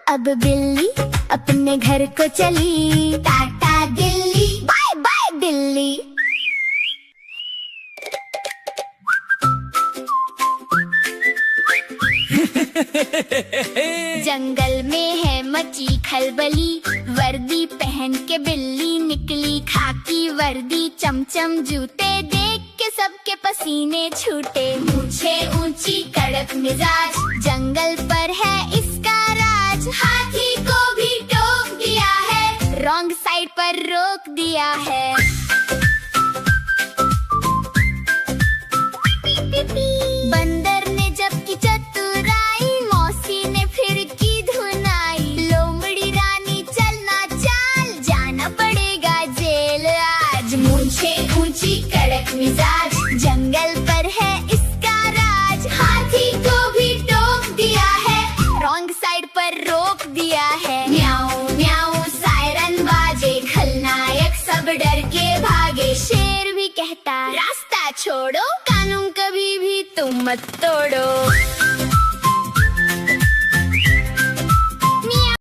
अब बिल्ली अपने घर को चली, टाटा दिल्ली, बाय बाय दिल्ली। जंगल में है मची खलबली, वर्दी पहन के बिल्ली निकली, खाकी वर्दी चमचम जूते, देख के सबके पसीने छूटे। मूंछे ऊंची कड़क मिजाज, जंगल पर है इसका राज, हाथी को भी टोक दिया है, रॉन्ग साइड पर रोक दिया है। बंदर ने जब की चतुराई, मौसी ने फिर की धुनाई, लोमड़ी रानी चलना चाल, जाना पड़ेगा जेल आज। मूंछे ऊंची कड़क मिजाज, जंगल पर है इसका राज, हाथी को भी टोक दिया है, रॉन्ग साइड पर रोक दिया है। म्याऊ म्याऊ सायरन बाजे, खलनायक सब डर के भागे, शेर भी कहता रास्ता छोड़ो, कानून कभी भी तुम मत तोड़ो।